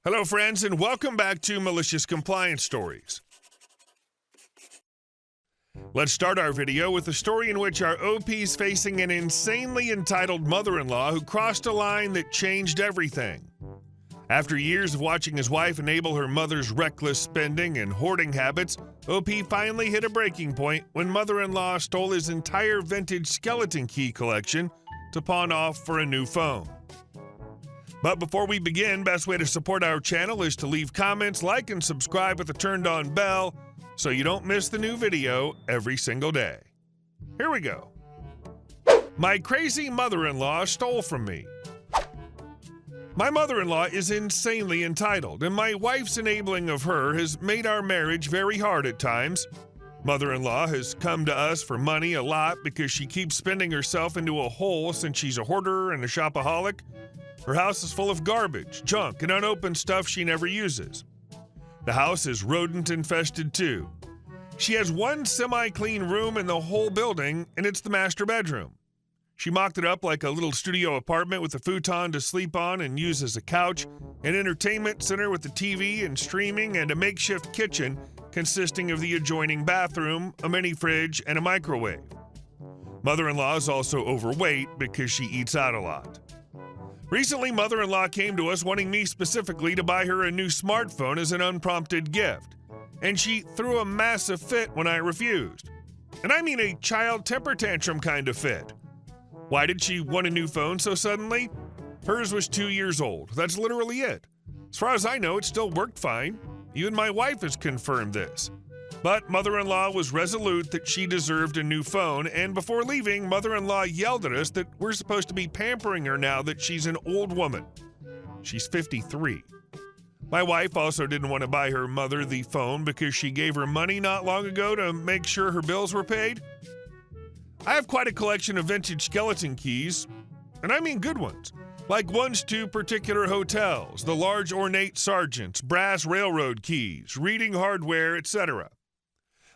Hello, friends, and welcome back to Malicious Compliance Stories. Let's start our video with a story in which our OP's facing an insanely entitled mother-in-law who crossed a line that changed everything. After years of watching his wife enable her mother's reckless spending and hoarding habits, OP finally hit a breaking point when mother-in-law stole his entire vintage skeleton key collection to pawn off for a new phone. But before we begin, best way to support our channel is to leave comments, like, and subscribe with a turned-on bell so you don't miss the new video every single day. Here we go. My crazy mother-in-law stole from me. My mother-in-law is insanely entitled, and my wife's enabling of her has made our marriage very hard at times. Mother-in-law has come to us for money a lot because she keeps spending herself into a hole since she's a hoarder and a shopaholic. Her house is full of garbage, junk, and unopened stuff she never uses. The house is rodent-infested too. She has one semi-clean room in the whole building, and it's the master bedroom. She mocked it up like a little studio apartment with a futon to sleep on and use as a couch, an entertainment center with a TV and streaming, and a makeshift kitchen consisting of the adjoining bathroom, a mini fridge, and a microwave. Mother-in-law is also overweight because she eats out a lot. Recently, mother-in-law came to us wanting me specifically to buy her a new smartphone as an unprompted gift, and she threw a massive fit when I refused. And I mean a child temper tantrum kind of fit. Why did she want a new phone so suddenly? Hers was 2 years old. That's literally it. As far as I know, it still worked fine. Even my wife has confirmed this. But mother-in-law was resolute that she deserved a new phone, and before leaving, mother-in-law yelled at us that we're supposed to be pampering her now that she's an old woman. She's 53. My wife also didn't want to buy her mother the phone because she gave her money not long ago to make sure her bills were paid. I have quite a collection of vintage skeleton keys, and I mean good ones, like ones to particular hotels, the large ornate sergeants, brass railroad keys, reading hardware, etc.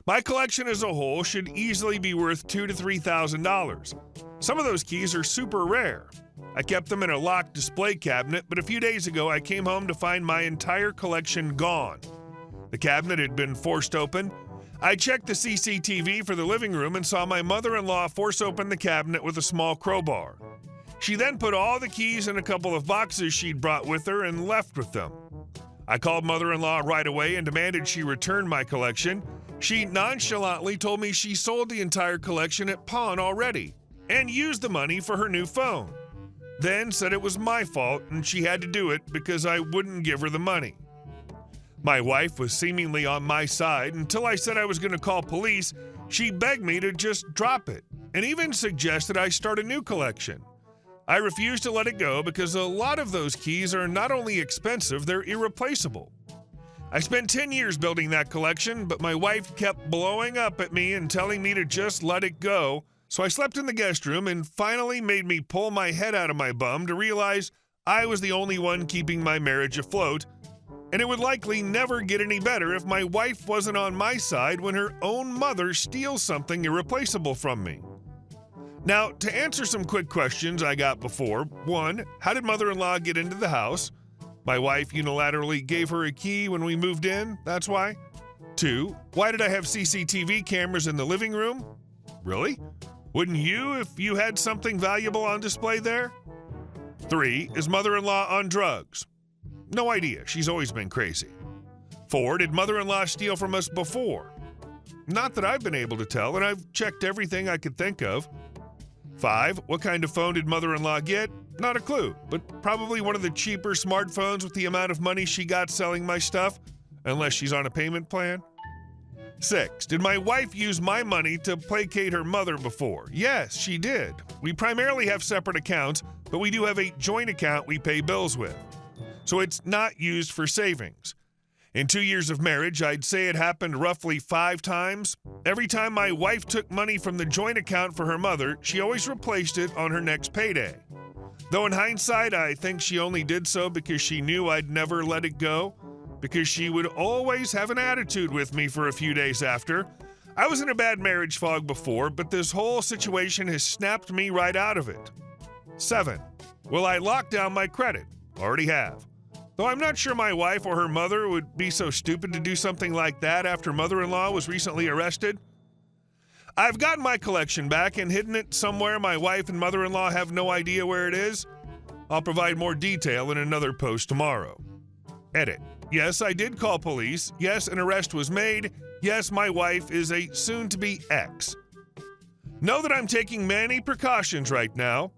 My collection as a whole should easily be worth $2,000 to $3,000. Some of those keys are super rare. I kept them in a locked display cabinet, but a few days ago I came home to find my entire collection gone. The cabinet had been forced open. I checked the CCTV for the living room and saw my mother-in-law force open the cabinet with a small crowbar. She then put all the keys in a couple of boxes she'd brought with her and left with them. I called mother-in-law right away and demanded she return my collection. She nonchalantly told me she sold the entire collection at pawn already and used the money for her new phone. Then said it was my fault and she had to do it because I wouldn't give her the money. My wife was seemingly on my side until I said I was going to call police. She begged me to just drop it and even suggested I start a new collection. I refused to let it go because a lot of those keys are not only expensive, they're irreplaceable. I spent 10 years building that collection, but my wife kept blowing up at me and telling me to just let it go, so I slept in the guest room and finally made me pull my head out of my bum to realize I was the only one keeping my marriage afloat, and it would likely never get any better if my wife wasn't on my side when her own mother steals something irreplaceable from me. Now, to answer some quick questions I got before. 1, how did mother-in-law get into the house? My wife unilaterally gave her a key when we moved in, that's why. 2, why did I have CCTV cameras in the living room? Really? Wouldn't you if you had something valuable on display there? 3, is mother-in-law on drugs? No idea, she's always been crazy. 4, did mother-in-law steal from us before? Not that I've been able to tell, and I've checked everything I could think of. 5, what kind of phone did mother-in-law get? Not a clue, but probably one of the cheaper smartphones with the amount of money she got selling my stuff, unless she's on a payment plan. 6, did my wife use my money to placate her mother before? Yes, she did. We primarily have separate accounts, but we do have a joint account we pay bills with. So it's not used for savings. In 2 years of marriage, I'd say it happened roughly 5 times. Every time my wife took money from the joint account for her mother, she always replaced it on her next payday. Though in hindsight, I think she only did so because she knew I'd never let it go, because she would always have an attitude with me for a few days after. I was in a bad marriage fog before, but this whole situation has snapped me right out of it. 7, will I lock down my credit? Already have. though I'm not sure my wife or her mother would be so stupid to do something like that after mother-in-law was recently arrested. I've gotten my collection back and hidden it somewhere my wife and mother-in-law have no idea where it is. I'll provide more detail in another post tomorrow. Edit. Yes, I did call police. Yes, an arrest was made. Yes, my wife is a soon-to-be ex. Know that I'm taking many precautions right now.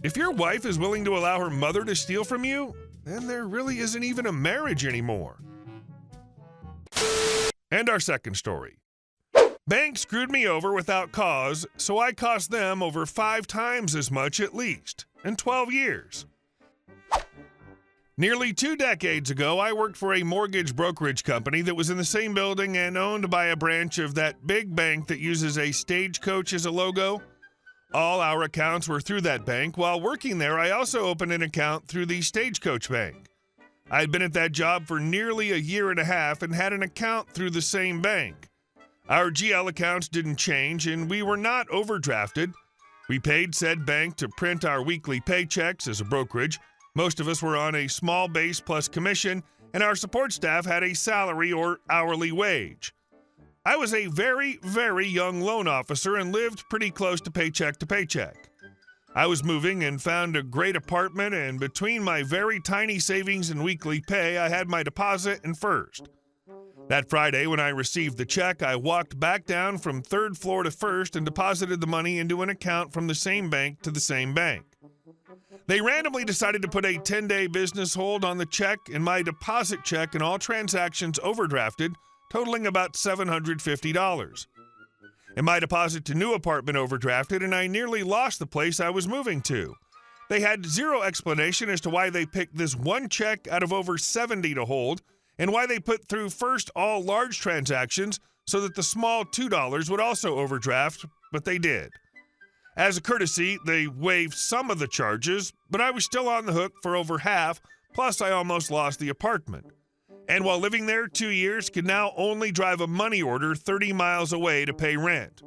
If your wife is willing to allow her mother to steal from you, then there really isn't even a marriage anymore. And our second story. Bank screwed me over without cause, so I cost them over 5 times as much at least, in 12 years. Nearly 2 decades ago, I worked for a mortgage brokerage company that was in the same building and owned by a branch of that big bank that uses a stagecoach as a logo. All our accounts were through that bank. While working there, I also opened an account through the Stagecoach Bank. I'd been at that job for nearly a year and a half and had an account through the same bank. Our GL accounts didn't change, and we were not overdrafted. We paid said bank to print our weekly paychecks as a brokerage. Most of us were on a small base plus commission, and our support staff had a salary or hourly wage. I was a very, very young loan officer and lived pretty close to paycheck. I was moving and found a great apartment, and between my very tiny savings and weekly pay, I had my deposit in first. That Friday, when I received the check, I walked back down from 3rd floor to 1st and deposited the money into an account from the same bank to the same bank. They randomly decided to put a 10-day business hold on the check, and my deposit check and all transactions overdrafted, totaling about $750. And my deposit to new apartment overdrafted, and I nearly lost the place I was moving to. They had zero explanation as to why they picked this one check out of over 70 to hold, and why they put through first all large transactions so that the small $2 would also overdraft, but they did. As a courtesy, they waived some of the charges, but I was still on the hook for over half, plus I almost lost the apartment. And while living there 2 years, could now only drive a money order 30 miles away to pay rent.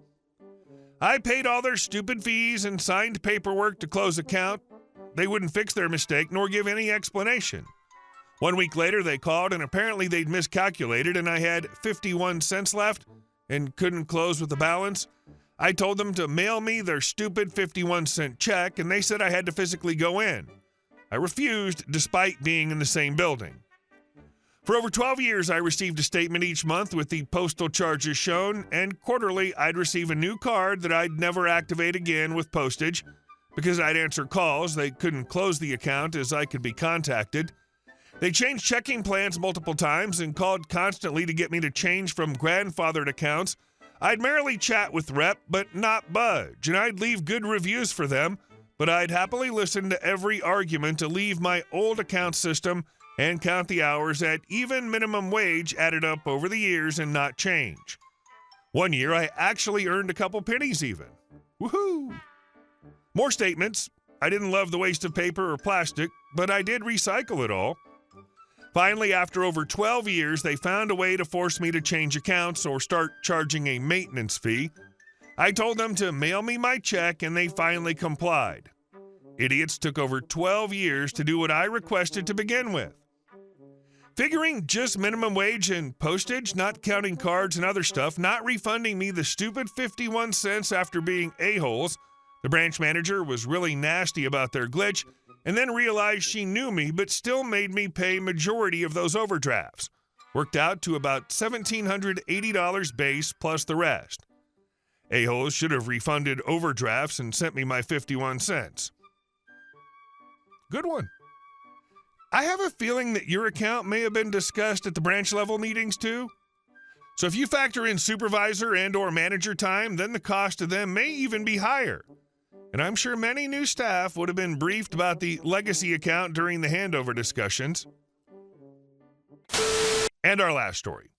I paid all their stupid fees and signed paperwork to close account. They wouldn't fix their mistake nor give any explanation. 1 week later, they called, and apparently they'd miscalculated, and I had 51 cents left and couldn't close with the balance. I told them to mail me their stupid 51-cent check, and they said I had to physically go in. I refused, despite being in the same building. For over 12 years, I received a statement each month with the postal charges shown, and quarterly, I'd receive a new card that I'd never activate again with postage. Because I'd answer calls, they couldn't close the account as I could be contacted. They changed checking plans multiple times and called constantly to get me to change from grandfathered accounts. I'd merely chat with rep, but not budge, and I'd leave good reviews for them, but I'd happily listen to every argument to leave my old account system and count the hours at even minimum wage added up over the years and not change. 1 year, I actually earned a couple pennies even. Woohoo! More statements. I didn't love the waste of paper or plastic, but I did recycle it all. Finally, after over 12 years, they found a way to force me to change accounts or start charging a maintenance fee. I told them to mail me my check, and they finally complied. Idiots took over 12 years to do what I requested to begin with. Figuring just minimum wage and postage, not counting cards and other stuff, not refunding me the stupid 51 cents after being a-holes, the branch manager was really nasty about their glitch, and then realized she knew me but still made me pay majority of those overdrafts. Worked out to about $1,780 base plus the rest. A-holes should have refunded overdrafts and sent me my 51 cents. Good one. I have a feeling that your account may have been discussed at the branch level meetings too. So if you factor in supervisor and or manager time, then the cost to them may even be higher. And I'm sure many new staff would have been briefed about the legacy account during the handover discussions. And our last story.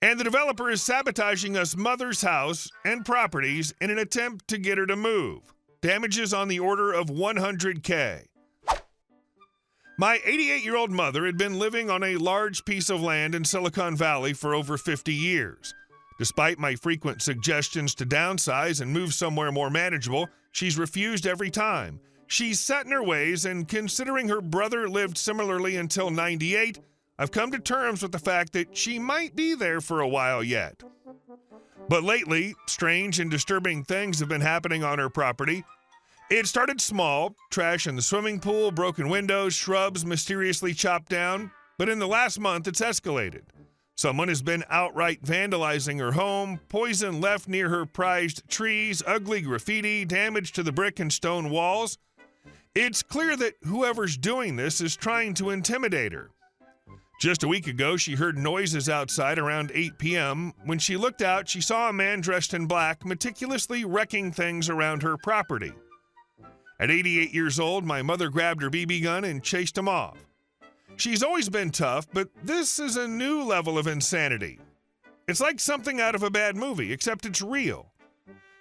And the developer is sabotaging us mother's house and properties in an attempt to get her to move. Damages on the order of $100K. My 88-year-old mother had been living on a large piece of land in Silicon Valley for over 50 years. Despite my frequent suggestions to downsize and move somewhere more manageable, she's refused every time. She's set in her ways, and considering her brother lived similarly until 98, I've come to terms with the fact that she might be there for a while yet. But lately, strange and disturbing things have been happening on her property. It started small, trash in the swimming pool, broken windows, shrubs mysteriously chopped down, but in the last month it's escalated. Someone has been outright vandalizing her home, poison left near her prized trees, ugly graffiti, damage to the brick and stone walls. It's clear that whoever's doing this is trying to intimidate her. Just a week ago, she heard noises outside around 8 p.m. When she looked out, she saw a man dressed in black meticulously wrecking things around her property. At 88 years old, my mother grabbed her BB gun and chased him off. She's always been tough, but this is a new level of insanity. It's like something out of a bad movie, except it's real.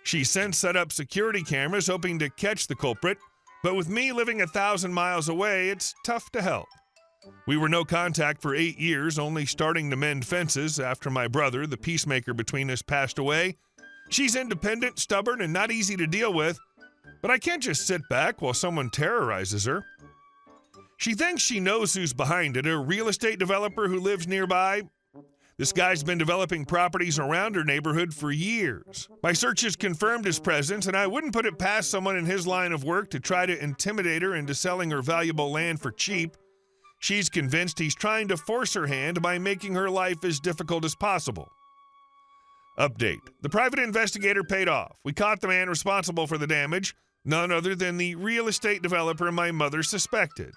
She's since set up security cameras hoping to catch the culprit, but with me living 1,000 miles away, it's tough to help. We were no contact for 8 years, only starting to mend fences after my brother, the peacemaker between us, passed away. She's independent, stubborn, and not easy to deal with, but I can't just sit back while someone terrorizes her. She thinks she knows who's behind it, a real estate developer who lives nearby. This guy's been developing properties around her neighborhood for years. My searches confirmed his presence, and I wouldn't put it past someone in his line of work to try to intimidate her into selling her valuable land for cheap. She's convinced he's trying to force her hand by making her life as difficult as possible. Update. The private investigator paid off. We caught the man responsible for the damage, none other than the real estate developer my mother suspected.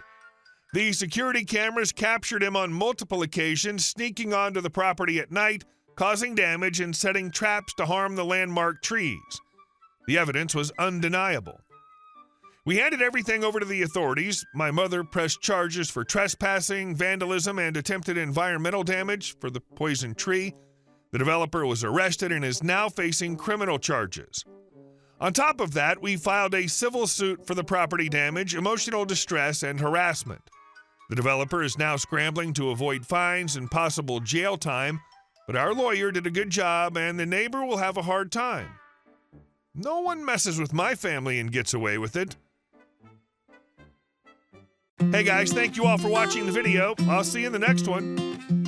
The security cameras captured him on multiple occasions, sneaking onto the property at night, causing damage and setting traps to harm the landmark trees. The evidence was undeniable. We handed everything over to the authorities. My mother pressed charges for trespassing, vandalism, and attempted environmental damage for the poisoned tree. The developer was arrested and is now facing criminal charges. On top of that, we filed a civil suit for the property damage, emotional distress, and harassment. The developer is now scrambling to avoid fines and possible jail time, but our lawyer did a good job and the neighbor will have a hard time. No one messes with my family and gets away with it. Hey guys, thank you all for watching the video. I'll see you in the next one.